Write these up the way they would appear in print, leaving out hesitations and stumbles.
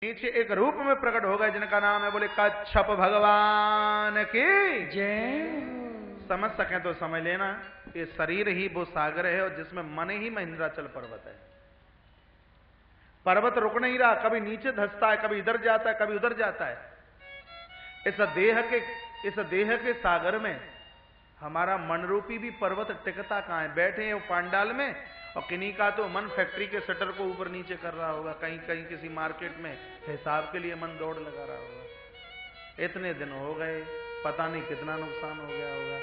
नीचे एक रूप में प्रकट हो गए जिनका नाम है बोले कच्छप भगवान की जय। समझ सके तो समझ लेना, ये शरीर ही वो सागर है और जिसमें मन ही महेंद्राचल पर्वत है। पर्वत रुक नहीं रहा, कभी नीचे धंसता है, कभी इधर जाता है, कभी उधर जाता है। इस देह के सागर में हमारा मन रूपी भी पर्वत टिकता कहां है? बैठे हैं वो पांडाल में और किन्हीं का तो मन फैक्ट्री के शटर को ऊपर नीचे कर रहा होगा, कहीं कहीं किसी मार्केट में हिसाब के लिए मन दौड़ लगा रहा होगा। इतने दिन हो गए, पता नहीं कितना नुकसान हो गया होगा।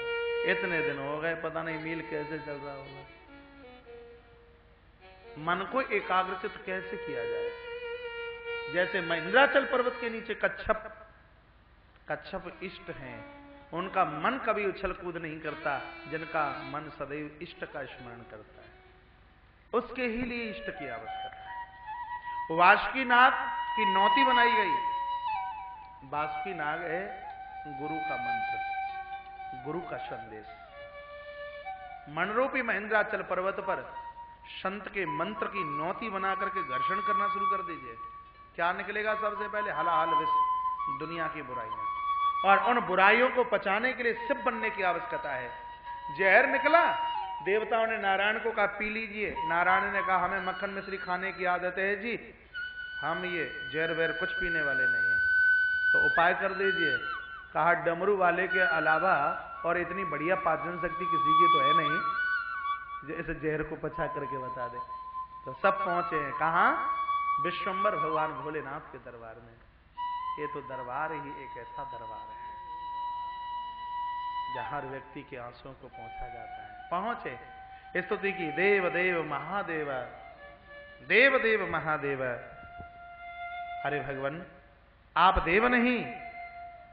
इतने दिन हो गए, पता नहीं मील कैसे चल रहा होगा। मन को एकाग्रचित कैसे किया जाए? जैसे महेंद्राचल पर्वत के नीचे कच्छप इष्ट हैं, उनका मन कभी उछल कूद नहीं करता, जिनका मन सदैव इष्ट का स्मरण करता है, उसके ही लिए इष्ट की आवश्यकता है। वासुकी नाग की नौती बनाई गई। वासुकी नाग है गुरु का मंत्र, गुरु का संदेश। मनरूपी महेंद्राचल पर्वत पर संत के मंत्र की नौती बना करके घर्षण करना शुरू कर दीजिए। क्या निकलेगा? सबसे पहले हलाहल विष, दुनिया की बुराइयां, और उन बुराइयों को पचाने के लिए सिप बनने की आवश्यकता है। जहर निकला, देवताओं ने नारायण को कहा पी लीजिए। नारायण ने कहा हमें मक्खन मिश्री खाने की आदत है जी, हम ये जहर वहर कुछ पीने वाले नहीं है, तो उपाय कर दीजिए। कहा डमरू वाले के अलावा और इतनी बढ़िया पाचन शक्ति किसी की तो है नहीं जो इस जहर को पचा करके बता दे। तो सब पहुंचे हैं कहां? विश्वंभर भगवान भोलेनाथ के दरबार में। ये तो दरबार ही एक ऐसा दरबार है जहां हर व्यक्ति के आंसुओं को पहुंचा जाता है। पहुंचे, स्तुति की, देव देव महादेव, देव देव महादेव। अरे भगवान, आप देव नहीं,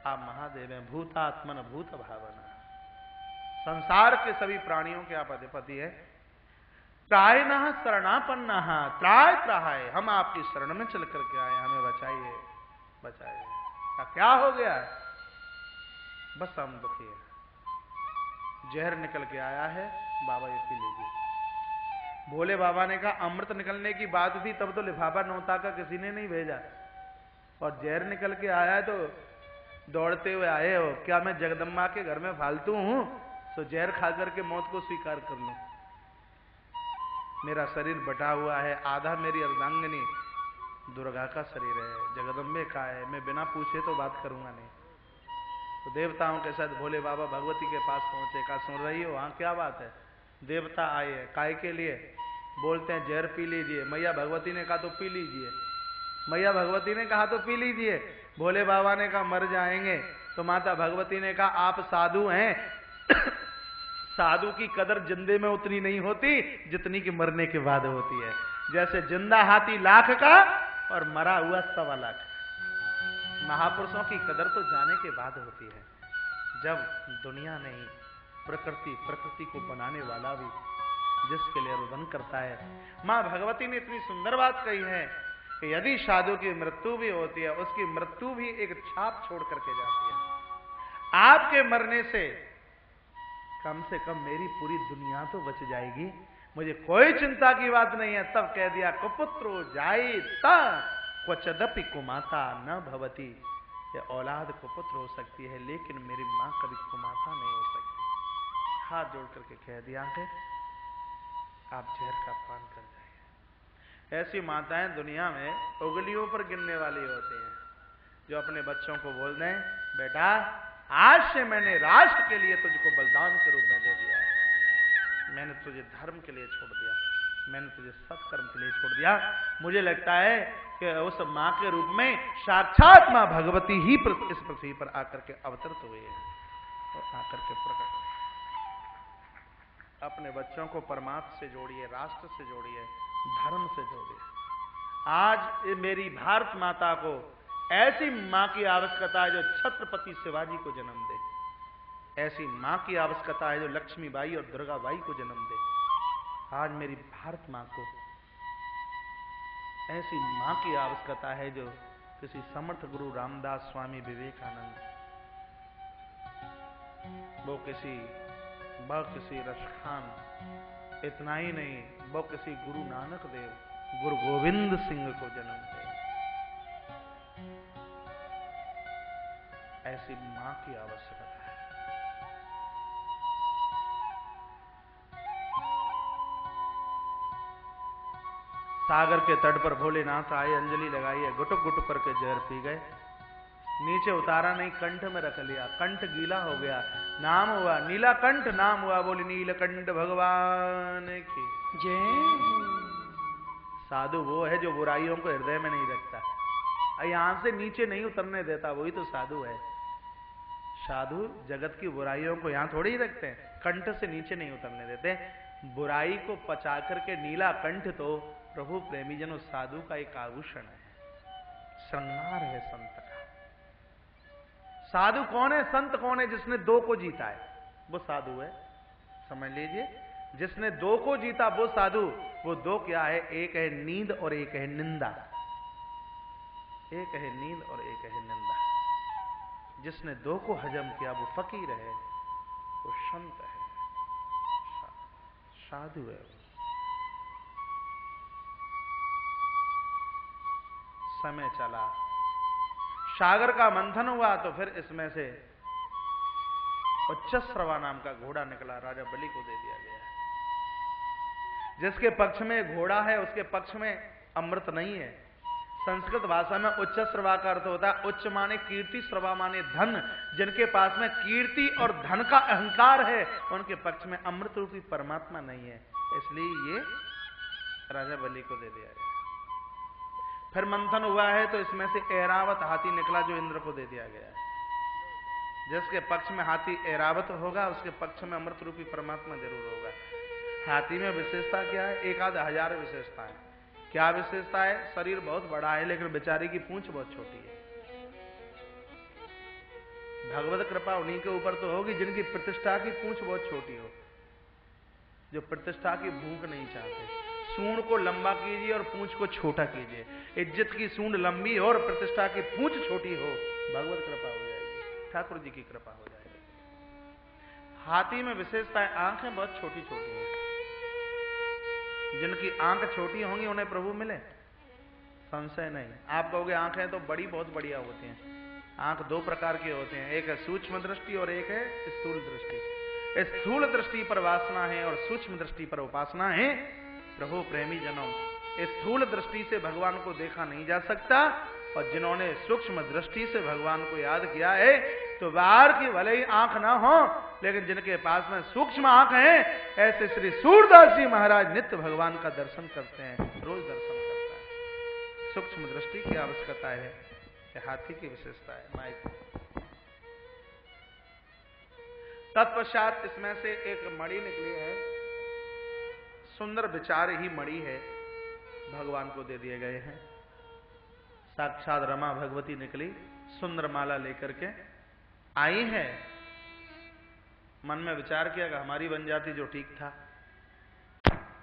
आप महादेव हैं। भूतात्मन भूत भावना, संसार के सभी प्राणियों के आप अधिपति है। त्राय न शरणापन्ना, त्राय त्राय, हम आपकी शरण में चल करके आए, हमें बचाइए बचाइए। क्या हो गया? बस हम दुखी है, जहर निकल के आया है, बाबा ये पी लीजिए। भोले बाबा ने कहा अमृत निकलने की बात थी तब तो लिफाफा नौता का किसी ने नहीं भेजा, और जहर निकल के आया है तो दौड़ते हुए आए हो। क्या मैं जगदम्बा के घर में फालतू हूं तो जहर खा करके मौत को स्वीकार कर लूं? मेरा शरीर बटा हुआ है, आधा मेरी अर्धांगिनी दुर्गा का शरीर है, जगदम्बे का है, मैं बिना पूछे तो बात करूंगा नहीं। तो देवताओं के साथ भोले बाबा भगवती के पास पहुंचे। कहा सुन रही हो? हाँ क्या बात है? देवता आए हैं, काय के लिए? बोलते हैं जहर पी लीजिए। मैया भगवती ने कहा तो पी लीजिए। मैया भगवती ने कहा तो पी लीजिए। भोले बाबा ने कहा मर जाएंगे। तो माता भगवती ने कहा आप साधु हैं साधु की कदर जिंदे में उतनी नहीं होती जितनी कि मरने के बाद होती है। जैसे जिंदा हाथी लाख का और मरा हुआ 1.25 लाख। महापुरुषों की कदर तो जाने के बाद होती है, जब दुनिया नहीं, प्रकृति को बनाने वाला भी जिसके लिए रुदन करता है। मां भगवती ने इतनी सुंदर बात कही है कि यदि साधु की मृत्यु भी होती है, उसकी मृत्यु भी एक छाप छोड़ करके जाती है। आपके मरने से कम से कम मेरी पूरी दुनिया तो बच जाएगी, मुझे कोई चिंता की बात नहीं है। तब कह दिया कुपुत्रो जाई ता क्वचदपि कुमाता न भवती। ये औलाद कुपुत्र हो सकती है लेकिन मेरी मां कभी कुमाता नहीं हो सकती। हाथ जोड़ करके कह दिया है आप जहर का पान कर जाइए। ऐसी माताएं दुनिया में उंगलियों पर गिनने वाली होती हैं, जो अपने बच्चों को बोल दें बेटा आज से मैंने राष्ट्र के लिए तुझको बलिदान के रूप में दे दिया है, मैंने तुझे धर्म के लिए छोड़ दिया, मैंने तुझे सत्कर्म के लिए छोड़ दिया। मुझे लगता है कि उस मां के रूप में साक्षात मां भगवती ही इस पृथ्वी पर आकर के अवतरित हुई है और आकर के प्रकट हुई। अपने बच्चों को परमात्मा से जोड़िए, राष्ट्र से जोड़िए, धर्म से जोड़िए। आज मेरी भारत माता को ऐसी मां की आवश्यकता है जो छत्रपति शिवाजी को जन्म दे, ऐसी मां की आवश्यकता है जो लक्ष्मीबाई और दुर्गाबाई को जन्म दे। आज मेरी भारत मां को ऐसी मां की आवश्यकता है जो किसी समर्थ गुरु रामदास, स्वामी विवेकानंद, वो किसी रसखान, इतना ही नहीं, वो किसी गुरु नानक देव, गुरु गोविंद सिंह को जन्म दे। ऐसी मां की आवश्यकता है। सागर के तट पर भोलेनाथ आए, अंजलि लगाई है, गुटुक गुटुक करके जहर पी गए। नीचे उतारा नहीं, कंठ में रख लिया, कंठ गीला हो गया, नाम हुआ नीलाकंठ, नाम हुआ बोले नीलकंठ भगवान की जय। साधु वो है जो बुराइयों को हृदय में नहीं रखता, यहां से नीचे नहीं उतरने देता, वही तो साधु है। साधु जगत की बुराइयों को यहां थोड़ी ही रखते हैं, कंठ से नीचे नहीं उतरने देते। बुराई को पचा करके नीला कंठ तो प्रभु प्रेमी जन उस साधु का एक आभूषण है, श्रृंगार है संत का। साधु कौन है, संत कौन है? जिसने दो को जीता है वो साधु है, समझ लीजिए। जिसने दो को जीता वो साधु। वो दो क्या है? एक है नींद और एक है निंदा। एक है नींद और एक है निंदा। जिसने दो को हजम किया वो फकीर है, वो संत है, साधु है। समय चला, सागर का मंथन हुआ तो फिर इसमें से उच्चस्रवा नाम का घोड़ा निकला, राजा बलि को दे दिया गया। जिसके पक्ष में घोड़ा है उसके पक्ष में अमृत नहीं है। संस्कृत भाषा में उच्चस्रवा का अर्थ होता है उच्च माने कीर्ति, स्रवा माने धन। जिनके पास में कीर्ति और धन का अहंकार है उनके पक्ष में अमृत रूपी परमात्मा नहीं है, इसलिए ये राजा बलि को दे दिया गया। फिर मंथन हुआ है तो इसमें से ऐरावत हाथी निकला जो इंद्र को दे दिया गया है। जिसके पक्ष में हाथी ऐरावत होगा उसके पक्ष में अमृत रूपी परमात्मा जरूर होगा। हाथी में विशेषता क्या है? एक आध हजार विशेषता है। क्या विशेषता है? शरीर बहुत बड़ा है लेकिन बेचारी की पूंछ बहुत छोटी है। भगवत कृपा उन्हीं के ऊपर तो होगी जिनकी प्रतिष्ठा की पूंछ बहुत छोटी हो, जो प्रतिष्ठा की भूख नहीं चाहते। सूंड को लंबा कीजिए और पूंछ को छोटा कीजिए। इज्जत की सूंड लंबी हो और प्रतिष्ठा की पूंछ छोटी हो, भगवत कृपा हो जाएगी, ठाकुर जी की कृपा हो जाएगी। हाथी में विशेषता है आंखें बहुत छोटी छोटी हैं। जिनकी आंख छोटी होंगी उन्हें प्रभु मिले, संशय नहीं। आप कहोगे आंखें तो बड़ी बहुत बढ़िया होती हैं। आंख दो प्रकार के होते हैं, एक है सूक्ष्म दृष्टि और एक है स्थूल दृष्टि। स्थूल दृष्टि पर वासना है और सूक्ष्म दृष्टि पर उपासना है। प्रभु प्रेमी जनों, स्थूल दृष्टि से भगवान को देखा नहीं जा सकता, और जिन्होंने सूक्ष्म दृष्टि से भगवान को याद किया है तो बाहर की भले ही आंख ना हो लेकिन जिनके पास में सूक्ष्म आंख है, ऐसे श्री सूरदास जी महाराज नित्य भगवान का दर्शन करते हैं, रोज दर्शन करता है। सूक्ष्म दृष्टि की आवश्यकता है, यह हाथी की विशेषता है। माइक तत्पश्चात इसमें से एक मणि निकली है, सुंदर विचार ही मणि है, भगवान को दे दिए गए हैं। साक्षात रमा भगवती निकली, सुंदर माला लेकर के आई है। मन में विचार किया कि हमारी बन जाती जो ठीक था।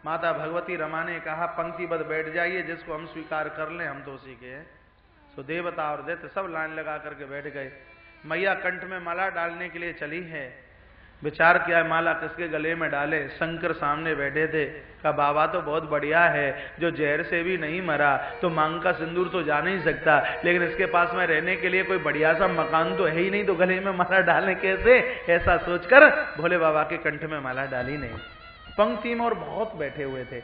माता भगवती रमा ने कहा पंक्तिबद्ध बैठ जाइए, जिसको हम स्वीकार कर लें हम तो उसी के हैं। सो देवता और दैत्य सब लाइन लगा करके बैठ गए। मैया कंठ में माला डालने के लिए चली है। विचार किया माला किसके गले में डाले। शंकर सामने बैठे थे, कहा बाबा तो बहुत बढ़िया है, जो जहर से भी नहीं मरा तो मांग का सिंदूर तो जा नहीं सकता, लेकिन इसके पास में रहने के लिए कोई बढ़िया सा मकान तो है ही नहीं, तो गले में माला डालने कैसे? ऐसा सोचकर भोले बाबा के कंठ में माला डाली नहीं। पंक्ति में और बहुत बैठे हुए थे।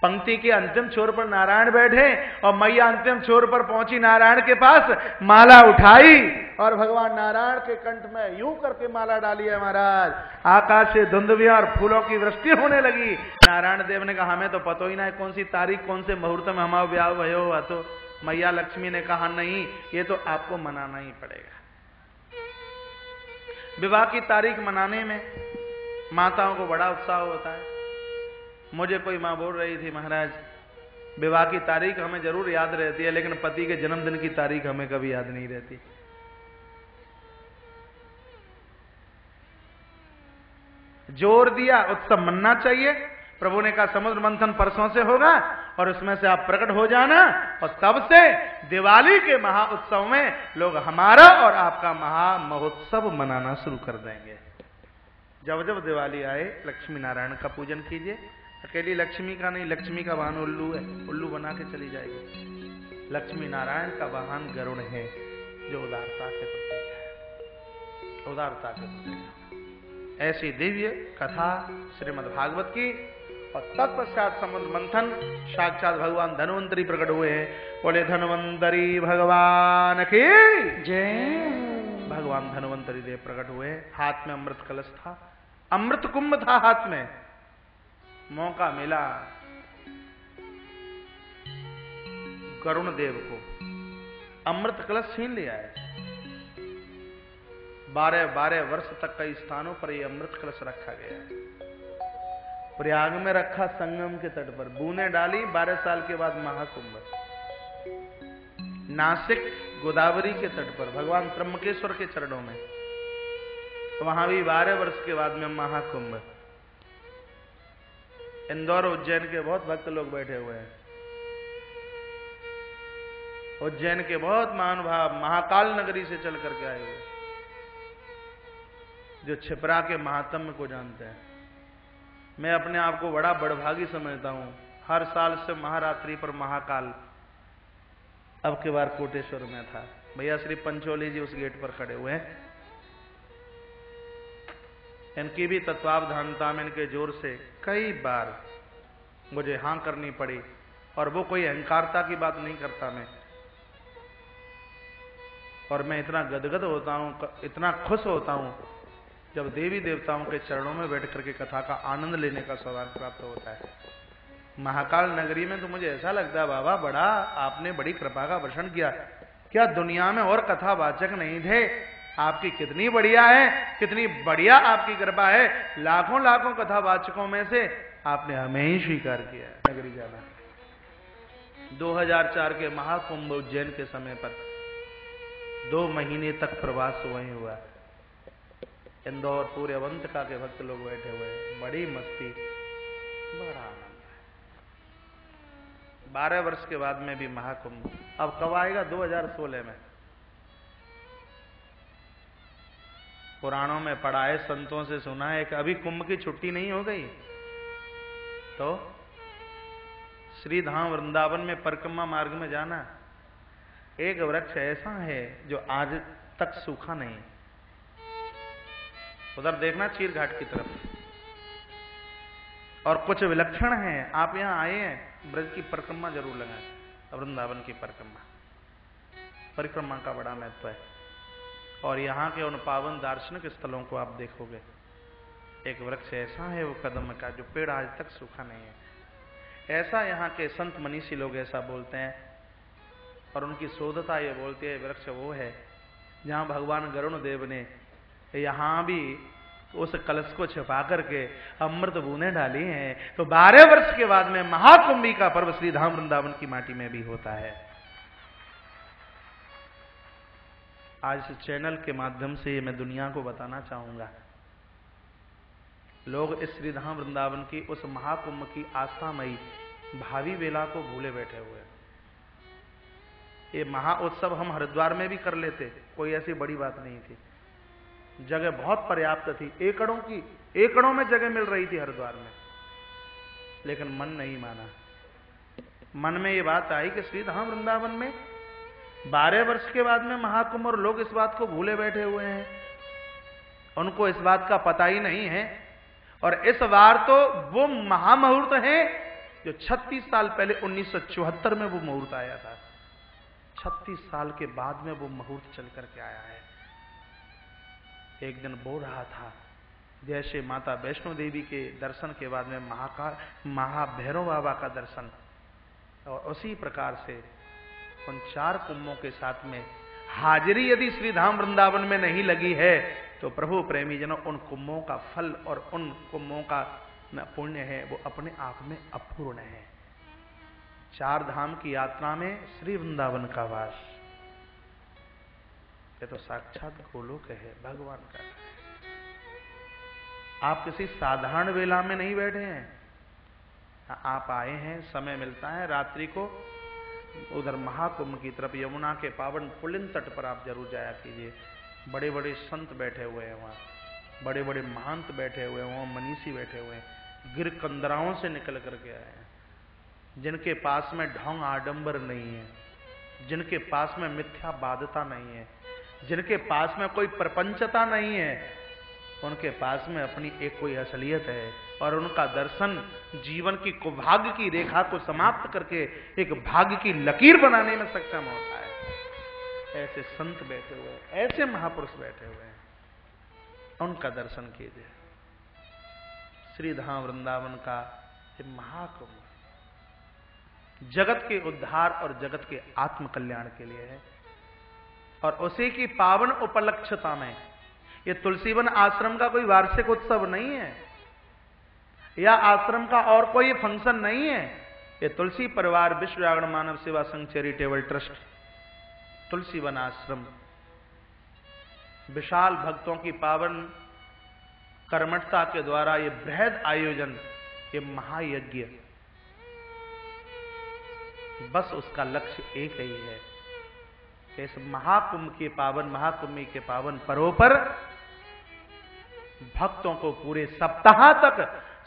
पंक्ति के अंतिम छोर पर नारायण बैठे और मैया अंतिम छोर पर पहुंची नारायण के पास, माला उठाई और भगवान नारायण के कंठ में यूं करके माला डाली है महाराज। आकाश से धुंधवियां और फूलों की वृष्टि होने लगी। नारायण देव ने कहा हमें तो पता ही ना है कौन सी तारीख कौन से मुहूर्त में हमारा ब्याह भयो हुआ। तो मैया लक्ष्मी ने कहा नहीं, ये तो आपको मनाना ही पड़ेगा। विवाह की तारीख मनाने में माताओं को बड़ा उत्साह होता है। मुझे कोई मां बोल रही थी महाराज विवाह की तारीख हमें जरूर याद रहती है लेकिन पति के जन्मदिन की तारीख हमें कभी याद नहीं रहती। जोर दिया उत्सव मनना चाहिए। प्रभु ने कहा समुद्र मंथन परसों से होगा और उसमें से आप प्रकट हो जाना, और तब से दिवाली के महा उत्सव में लोग हमारा और आपका महा महोत्सव मनाना शुरू कर देंगे। जब जब दिवाली आए लक्ष्मी नारायण का पूजन कीजिए। अकेली लक्ष्मी का नहीं, लक्ष्मी का वाहन उल्लू है, उल्लू बना के चली जाएगी। लक्ष्मी नारायण का वाहन गरुड़ है जो उदारता के प्रतीक है। उदारता के प्रतीक। ऐसी दिव्य कथा श्रीमद् भागवत की, और तत्पश्चात समुद्र मंथन, साक्षात भगवान धन्वंतरी प्रकट हुए हैं। बोले धन्वंतरी भगवान की जय। भगवान धन्वंतरी देव प्रकट हुए। हाथ में अमृत कलश था, अमृत कुंभ था हाथ में। मौका मिला करुण देव को, अमृत कलश छीन लिया है। 12 वर्ष तक कई स्थानों पर यह अमृत कलश रखा गया है। प्रयाग में रखा संगम के तट पर, बूंदें डाली, 12 साल के बाद महाकुंभ। नासिक गोदावरी के तट पर भगवान त्र्यंबकेश्वर के चरणों में, वहां भी 12 वर्ष के बाद में महाकुंभ। इंदौर उज्जैन के बहुत भक्त लोग बैठे हुए हैं। उज्जैन के बहुत महानुभाव महाकाल नगरी से चल करके आए हुए, जो क्षिप्रा के महात्म्य को जानते हैं। मैं अपने आप को बड़ा बड़भागी समझता हूं। हर साल से महारात्रि पर महाकाल, अब के बार कोटेश्वर में था। भैया श्री पंचोली जी उस गेट पर खड़े हुए हैं। इनकी भी तत्वावधानता में, इनके जोर से कई बार मुझे हां करनी पड़ी, और वो कोई अहंकारता की बात नहीं करता मैं। और मैं इतना गदगद होता हूं, इतना खुश होता हूं जब देवी देवताओं के चरणों में बैठ करके कथा का आनंद लेने का सौभाग्य प्राप्त होता है। महाकाल नगरी में तो मुझे ऐसा लगता है, बाबा बड़ा आपने बड़ी कृपा का वर्षण किया। क्या दुनिया में और कथावाचक नहीं थे? आपकी कितनी बढ़िया है, कितनी बढ़िया आपकी कृपा है। लाखों लाखों कथावाचकों में से आपने हमें ही स्वीकार किया नगरी जाना। 2004 के महाकुंभ उज्जैन के समय पर 2 महीने तक प्रवास वहीं हुआ। इंदौर पूरे अवंतिका के भक्त लोग बैठे हुए हैं, बड़ी मस्ती, बड़ा आनंद है। 12 वर्ष के बाद में भी महाकुंभ। अब कब आएगा? 2016 में। पुराणों में पढ़ा है, संतों से सुना है कि अभी कुंभ की छुट्टी नहीं हो गई तो श्रीधाम वृंदावन में परिक्रमा मार्ग में जाना। एक वृक्ष ऐसा है जो आज तक सूखा नहीं। उधर देखना चीर घाट की तरफ, और कुछ विलक्षण है। आप यहां आए हैं, ब्रज की परिक्रमा जरूर लगाएं। वृंदावन की परिक्रमा का बड़ा महत्व है। और यहाँ के उन पावन दार्शनिक स्थलों को आप देखोगे, एक वृक्ष ऐसा है वो कदम का, जो पेड़ आज तक सूखा नहीं है। ऐसा यहाँ के संत मनीषी लोग ऐसा बोलते हैं, और उनकी शोधता ये बोलती है वृक्ष वो है जहाँ भगवान गरुण देव ने यहाँ भी उस कलश को छिपा करके अमृत बूंदें डाली हैं। तो 12 वर्ष के बाद में महाकुंभी का पर्व श्रीधाम वृंदावन की माटी में भी होता है। आज इस चैनल के माध्यम से मैं दुनिया को बताना चाहूंगा, लोग इस श्रीधाम वृंदावन की उस महाकुंभ की आस्थामयी भावी वेला को भूले बैठे हुए हैं। ये महाउत्सव हम हरिद्वार में भी कर लेते, कोई ऐसी बड़ी बात नहीं थी। जगह बहुत पर्याप्त थी, एकड़ों में जगह मिल रही थी हरिद्वार में, लेकिन मन नहीं माना। मन में ये बात आई कि श्रीधाम वृंदावन में 12 वर्ष के बाद में महाकुंभ, और लोग इस बात को भूले बैठे हुए हैं। उनको इस बात का पता ही नहीं है। और इस बार तो वो महामुहूर्त है जो 36 साल पहले 1974 में वो मुहूर्त आया था। 36 साल के बाद में वो मुहूर्त चल करके आया है। एक दिन बोल रहा था, जैसे माता वैष्णो देवी के दर्शन के बाद में महाभैरव बाबा का दर्शन, और उसी प्रकार से उन 4 कुंभों के साथ में हाजिरी यदि श्रीधाम वृंदावन में नहीं लगी है तो प्रभु प्रेमी जनों, उन कुंभों का फल और उन कुंभों का पुण्य है वो अपने आप में अपूर्ण है। 4 धाम की यात्रा में श्री वृंदावन का वास, ये तो साक्षात गोलोक है, भगवान का है। आप किसी साधारण वेला में नहीं बैठे हैं, आप आए हैं, समय मिलता है रात्रि को उधर महाकुंभ की तरफ यमुना के पावन पुलिन तट पर आप जरूर जाया कीजिए। बड़े बड़े संत बैठे हुए हैं वहाँ, बड़े बड़े महंत बैठे हुए हैं वहाँ, मनीषी बैठे हुए हैं, गिर कंदराओं से निकल करके आए हैं, जिनके पास में ढोंग आडंबर नहीं है, जिनके पास में मिथ्या बाध्यता नहीं है, जिनके पास में कोई प्रपंचता नहीं है, उनके पास में अपनी एक कोई असलियत है, और उनका दर्शन जीवन की कुभाग्य की रेखा को समाप्त करके एक भाग्य की लकीर बनाने में सक्षम होता है। ऐसे संत बैठे हुए हैं, ऐसे महापुरुष बैठे हुए हैं, उनका दर्शन कीजिए। श्रीधाम वृंदावन का ये महाकुंभ जगत के उद्धार और जगत के आत्म कल्याण के लिए है, और उसी की पावन उपलक्षता में ये तुलसीवन आश्रम का कोई वार्षिक उत्सव नहीं है, या आश्रम का और कोई फंक्शन नहीं है। ये तुलसी परिवार विश्व जागरण मानव सेवा संघ चैरिटेबल ट्रस्ट तुलसीवन आश्रम विशाल भक्तों की पावन कर्मठता के द्वारा ये बृहद आयोजन, ये महायज्ञ, बस उसका लक्ष्य एक ही है, इस महाकुंभ के पावन महाकुंभ के पावन पर्व पर भक्तों को पूरे सप्ताह तक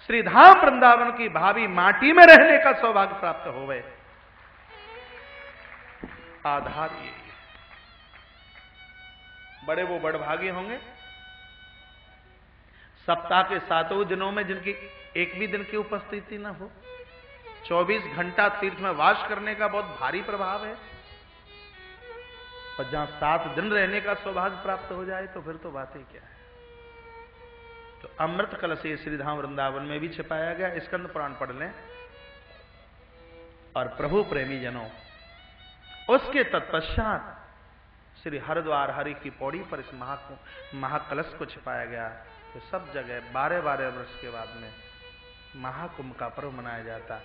श्रीधाम वृंदावन की भावी माटी में रहने का सौभाग्य प्राप्त होवे। आधार ये बड़े वो बड़भागी होंगे सप्ताह के 7 दिनों में जिनकी एक भी दिन की उपस्थिति ना हो। 24 घंटा तीर्थ में वास करने का बहुत भारी प्रभाव है, और जहां 7 दिन रहने का सौभाग्य प्राप्त हो जाए तो फिर तो बात ही क्या है। तो अमृत कलश श्रीधाम वृंदावन में भी छिपाया गया। स्कंद पुराण पढ़ लें, और प्रभु प्रेमी जनों, उसके तत्पश्चात श्री हरिद्वार हरि की पौड़ी पर इस महाकलश को छिपाया गया। तो सब जगह 12-12 वर्ष के बाद में महाकुंभ का पर्व मनाया जाता।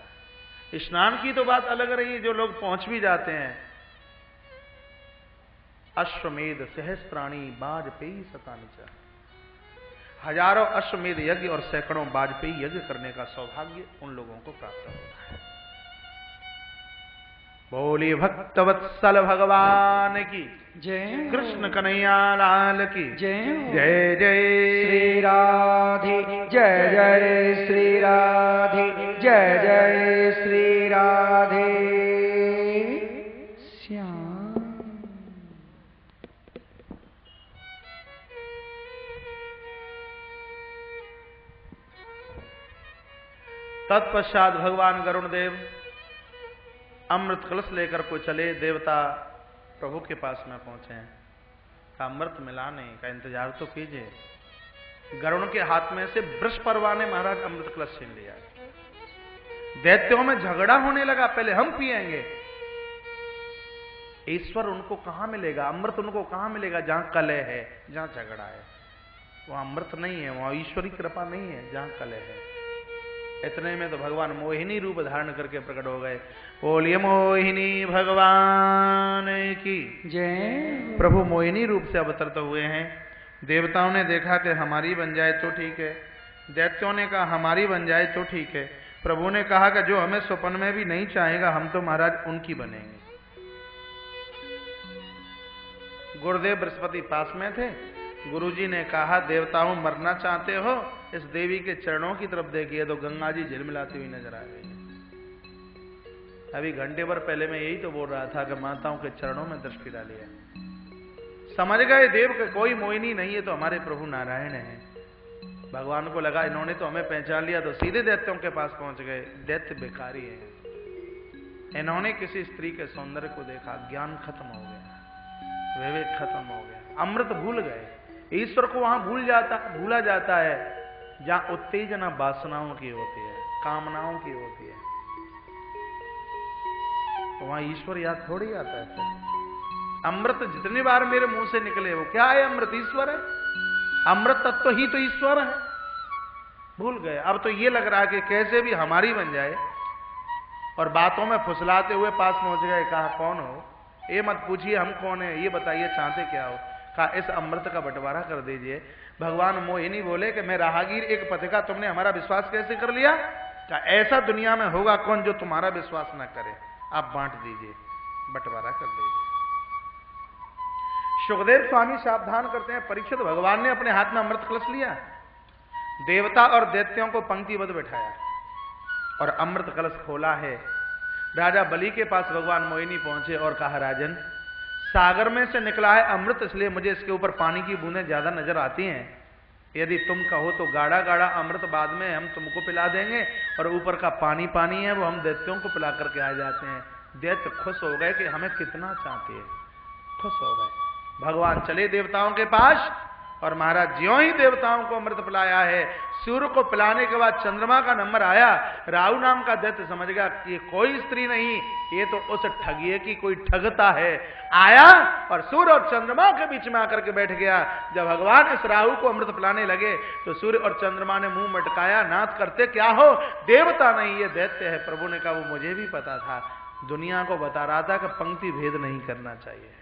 स्नान की तो बात अलग रही, जो लोग पहुंच भी जाते हैं, अश्वमेध सहस्त्राणी वाजपेयी शतानिच, हजारों अश्वमेध यज्ञ और सैकड़ों वाजपेयी यज्ञ करने का सौभाग्य उन लोगों को प्राप्त होता है। बोली भक्तवत्सल भगवान की जय, कृष्ण कन्हैया लाल की जय, जय जय श्री राधे, जय जय श्री राधे, जय जय श्री राधे श्याम। तत्पश्चात भगवान गरुण देव अमृत कलश लेकर को चले। देवता प्रभु के पास में पहुंचे, का अमृत मिला नहीं, का इंतजार तो कीजिए। गरुण के हाथ में से वृष परवा ने महाराज अमृत कलश छीन लिया। दैत्यों में झगड़ा होने लगा, पहले हम पिएंगे। ईश्वर उनको कहां मिलेगा, अमृत उनको कहां मिलेगा? जहां कलह है, जहां झगड़ा है, वहां अमृत नहीं है, वहां ईश्वरी कृपा नहीं है, जहां कलह है। इतने में तो भगवान मोहिनी रूप धारण करके प्रकट हो गए। बोलिए मोहिनी भगवान की जय। प्रभु मोहिनी रूप से अवतरित हुए हैं। देवताओं ने देखा कि हमारी बन जाए तो ठीक है, दैत्यों ने कहा हमारी बन जाए तो ठीक है। प्रभु ने कहा कि जो हमें स्वप्न में भी नहीं चाहेगा, हम तो महाराज उनकी बनेंगे। गुरुदेव बृहस्पति पास में थे। गुरुजी ने कहा देवताओं मरना चाहते हो, इस देवी के चरणों की तरफ देखिए तो गंगा जी झिलमिलाती हुई नजर आ रही है। अभी घंटे भर पहले मैं यही तो बोल रहा था कि माताओं के चरणों में दृष्टि डाली है। समझ गए देव के कोई मोहिनी नहीं है तो हमारे प्रभु नारायण है। भगवान को लगा इन्होंने तो हमें पहचान लिया, तो सीधे दैत्यों के पास पहुंच गए। दैत्य बेकारी है, इन्होंने किसी स्त्री के सौंदर्य को देखा, ज्ञान खत्म हो गया, विवेक खत्म हो गया, अमृत भूल गए। ईश्वर को वहां भूला जाता है जहां उत्तेजना वासनाओं की होती है, कामनाओं की होती है, तो वहां ईश्वर याद थोड़ी आता है। अमृत जितनी बार मेरे मुंह से निकले, वो क्या है? अमृत ईश्वर है, अमृत तत्व ही तो ईश्वर है। भूल गए। अब तो ये लग रहा है कि कैसे भी हमारी बन जाए, और बातों में फुसलाते हुए पास पहुंच गए। कहा कौन हो? ये मत पूछिए हम कौन है, ये बताइए चाहते क्या हो। कहा इस अमृत का बंटवारा कर दीजिए। भगवान मोहिनी बोले कि मैं राहगीर एक पथिका, तुमने हमारा विश्वास कैसे कर लिया? कहा ऐसा दुनिया में होगा कौन जो तुम्हारा विश्वास न करे, आप बांट दीजिए, बंटवारा कर दीजिए। सुखदेव स्वामी सावधान करते हैं, परीक्षित भगवान ने अपने हाथ में अमृत कलश लिया, देवता और दैत्यों को पंक्तिबद्ध बैठाया और अमृत कलश खोला है। राजा बलि के पास भगवान मोहिनी पहुंचे और कहा राजन सागर में से निकला है अमृत, इसलिए मुझे इसके ऊपर पानी की बूंदें ज्यादा नजर आती हैं। यदि तुम कहो तो गाढ़ा गाढ़ा अमृत बाद में हम तुमको पिला देंगे, और ऊपर का पानी पानी है वो हम दैत्यों को पिला करके आ जाते हैं। दैत्य खुश हो गए कि हमें कितना चाहते हैं, खुश हो गए। भगवान चले देवताओं के पास, और महाराज ज्यों ही देवताओं को अमृत पिलाया है, सूर्य को पिलाने के बाद चंद्रमा का नंबर आया। राहु नाम का दैत्य समझ गया कि ये कोई स्त्री नहीं, ये तो उस ठगिए की कोई ठगता है। आया और सूर्य और चंद्रमा के बीच में आकर के बैठ गया। जब भगवान इस राहु को अमृत पिलाने लगे तो सूर्य और चंद्रमा ने मुंह मटकाया, नाथ करते क्या हो, देवता नहीं ये दैत्य है। प्रभु ने कहा वो मुझे भी पता था, दुनिया को बता रहा था कि पंक्ति भेद नहीं करना चाहिए।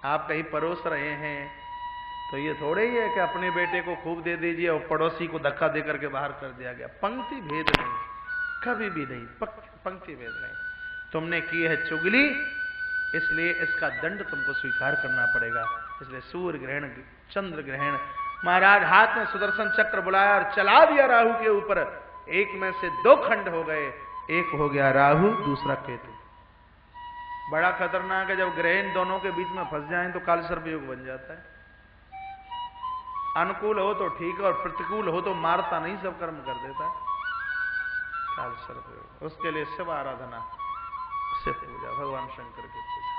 आप कहीं परोस रहे हैं तो ये थोड़े ही है कि अपने बेटे को खूब दे दीजिए और पड़ोसी को धक्का देकर के बाहर कर दिया गया। पंक्ति भेद नहीं, कभी भी नहीं, पंक्ति भेद नहीं। तुमने की है चुगली, इसलिए इसका दंड तुमको स्वीकार करना पड़ेगा। इसलिए सूर्य ग्रहण, चंद्र ग्रहण, महाराज हाथ में सुदर्शन चक्र बुलाया और चला दिया राहु के ऊपर। एक में से 2 खंड हो गए, एक हो गया राहु, दूसरा केतु। बड़ा खतरनाक है, जब ग्रहण दोनों के बीच में फंस जाएं तो काल सर्प योग बन जाता है। अनुकूल हो तो ठीक है, और प्रतिकूल हो तो मारता नहीं, सब कर्म कर देता है काल सर्प योग। उसके लिए शिव आराधना, शिव पूजा, भगवान शंकर की पूजा।